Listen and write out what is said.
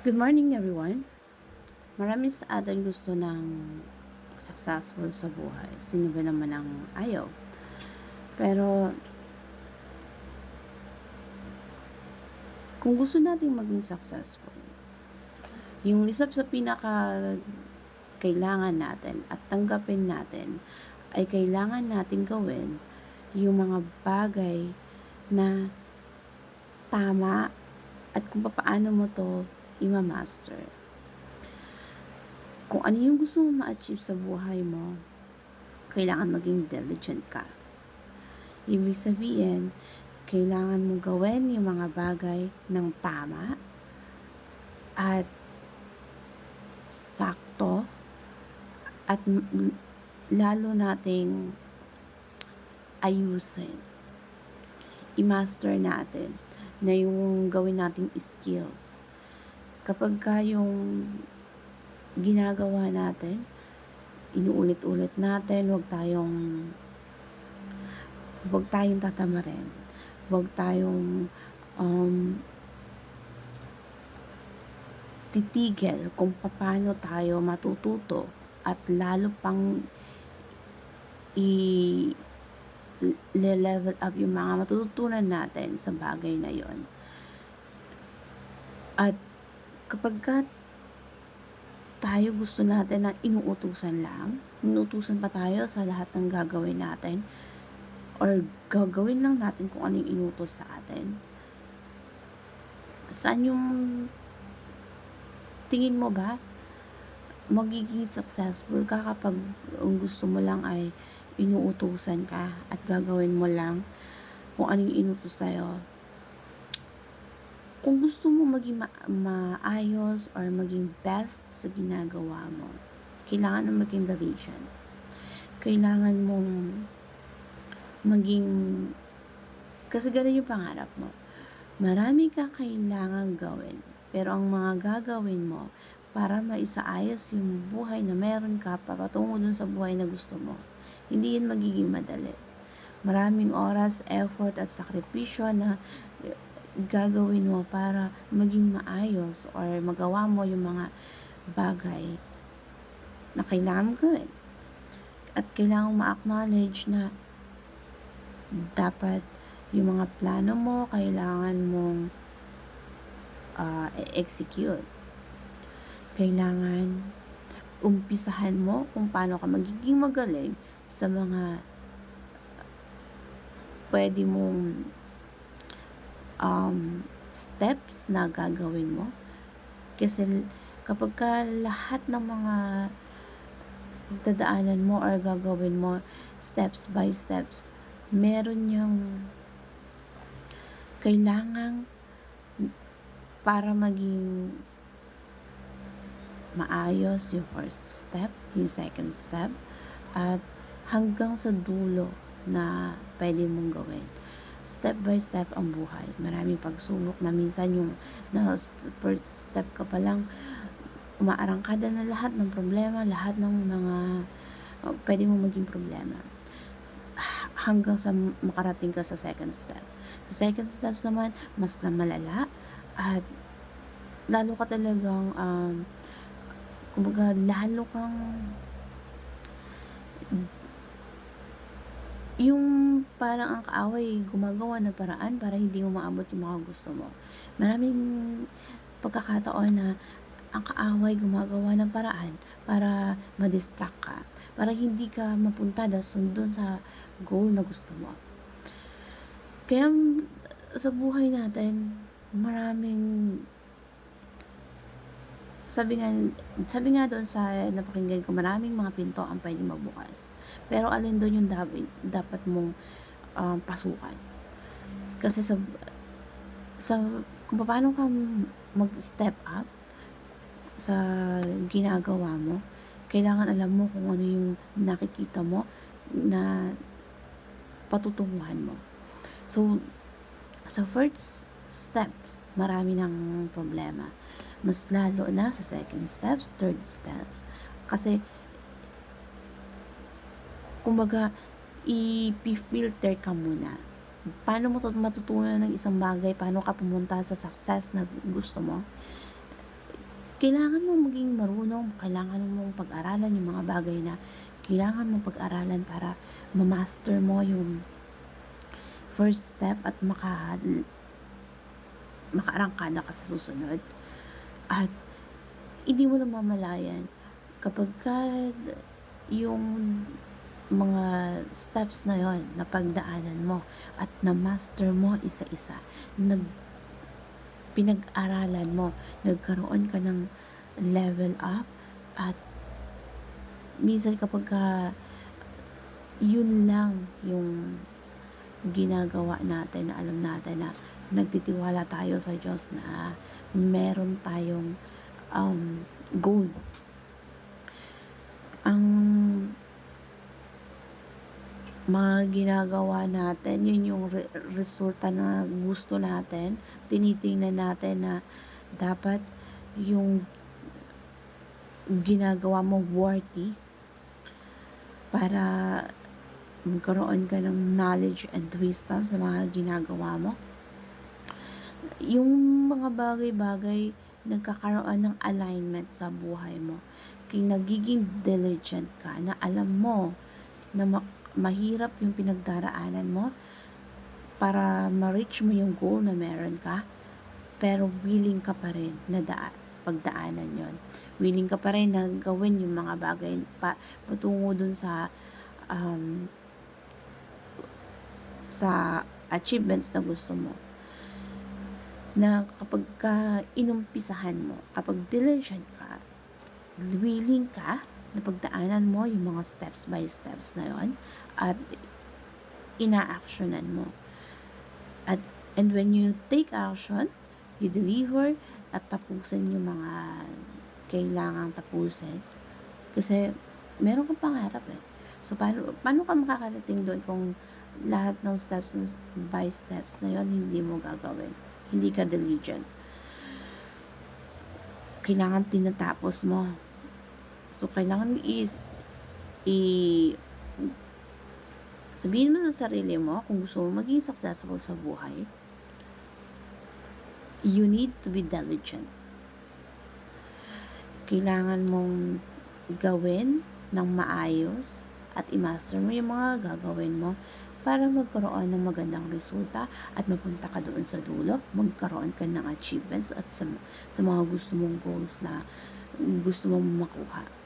Good morning, everyone. Marami sa atin gusto ng successful sa buhay. Sino ba naman ang ayaw? Pero kung gusto nating maging successful, yung isa sa pinaka kailangan natin at tanggapin natin ay kailangan natin gawin yung mga bagay na tama at kung paano mo to ima-master. Kung ano yung gusto mo ma-achieve sa buhay mo, kailangan maging diligent ka. Ibig sabihin, kailangan mo gawin yung mga bagay ng tama at sakto at lalo nating ayusin. I-master natin na yung gawin nating skills. Kapag ka yung ginagawa natin, inuulit-ulit natin, huwag tayong tatamarin. Huwag tayong titigil kung paano tayo matututo at lalo pang i-level up yung mga matututunan natin sa bagay na yon. At kapag tayo gusto natin na inuutusan pa tayo sa lahat ng gagawin natin, or gagawin lang natin kung ano yung inutos sa atin. Saan yung tingin mo ba magiging successful ka kapag ang gusto mo lang ay inuutusan ka at gagawin mo lang kung ano yung inutos sa'yo? Kung gusto mo maging maayos or maging best sa ginagawa mo, kailangan na maging diligent. Kailangan mong maging, kasi ganun yung pangarap mo. Marami ka kailangan gawin, pero ang mga gagawin mo para maisaayos yung buhay na meron ka papatungo dun sa buhay na gusto mo, hindi yun magiging madali. Maraming oras, effort at sakripisyo na gagawin mo para maging maayos or magawa mo yung mga bagay na kailangan mo gawin. At kailangan ma-acknowledge na dapat yung mga plano mo, kailangan mong execute. Kailangan umpisahan mo kung paano ka magiging magaling sa mga pwede mong steps na gagawin mo. Kasi kapag ka lahat ng mga dadaanan mo or gagawin mo steps by steps, meron yung kailangan para maging maayos yung first step, yung second step, at hanggang sa dulo na pwede mong gawin. Step by step ang buhay. Maraming pagsubok na minsan yung na first step ka pa lang, umaarangkada na lahat ng problema, lahat ng mga pwede mong maging problema. Hanggang sa makarating ka sa second step. Sa second steps naman, mas na malala at lalo ka talagang kumbaga lalo kang yung parang ang kaaway gumagawa ng paraan para hindi mo maabot yung mga gusto mo. Maraming pagkakataon na ang kaaway gumagawa ng paraan para ma-distract ka, para hindi ka mapunta doon sa goal na gusto mo. Kaya sa buhay natin, maraming sabi nga doon sa napakinggan ko, maraming mga pinto ang pwedeng magbukas. Pero alin doon yung dapat mong pasukan. Kasi sa kung paano ka mag-step up sa ginagawa mo, kailangan alam mo kung ano yung nakikita mo na patutunguhan mo. So, sa first steps, marami ng problema. Mas lalo na sa second steps, third steps. Kasi, kumbaga, i-filter ka muna. Paano mo matutunan ng isang bagay? Paano ka pumunta sa success na gusto mo? kailangan mong maging marunong, kailangan mong pag-aralan yung mga bagay na kailangan mong pag-aralan para ma-master mo yung first step at makaarangkada ka sa susunod. At hindi mo namamalayan kapagka yung mga steps na yon na pagdaanan mo at na-master mo isa-isa, pinag-aralan mo, nagkaroon ka ng level up, at minsan kapagka yun lang yung ginagawa natin, na alam natin na nagtitiwala tayo sa Diyos na meron tayong goal. Ang mga ginagawa natin, yun yung resulta na gusto natin. Tinitingnan natin na dapat yung ginagawa mo worthy para magkaroon ka ng knowledge and wisdom sa mga ginagawa mo. Yung mga bagay-bagay nagkakaroon ng alignment sa buhay mo. Kaya nagiging diligent ka na alam mo na mahirap yung pinagdaraanan mo para ma-reach mo yung goal na meron ka, pero willing ka pa rin na pagdaanan yon. Willing ka pa rin na gawin yung mga bagay patungo dun sa achievements na gusto mo. Na kapag inumpisahan mo, kapag diligent ka, willing ka na pagdaanan mo yung mga steps by steps na yon at ina-actionan mo. And when you take action, you deliver at tapusin yung mga kailangang tapusin. Kasi meron kang pangarap eh. So, paano ka makakarating doon kung lahat ng steps by steps na yon hindi mo gagawin? Hindi ka diligent. Kailangan tinatapos mo. So, kailangan sabihin mo sa sarili mo, kung gusto mo maging successful sa buhay, you need to be diligent. Kailangan mong gawin ng maayos at i-master mo yung mga gagawin mo para magkaroon ng magandang resulta at mapunta ka doon sa dulo, magkaroon ka ng achievements at sa mga gusto mong goals na gusto mong makuha.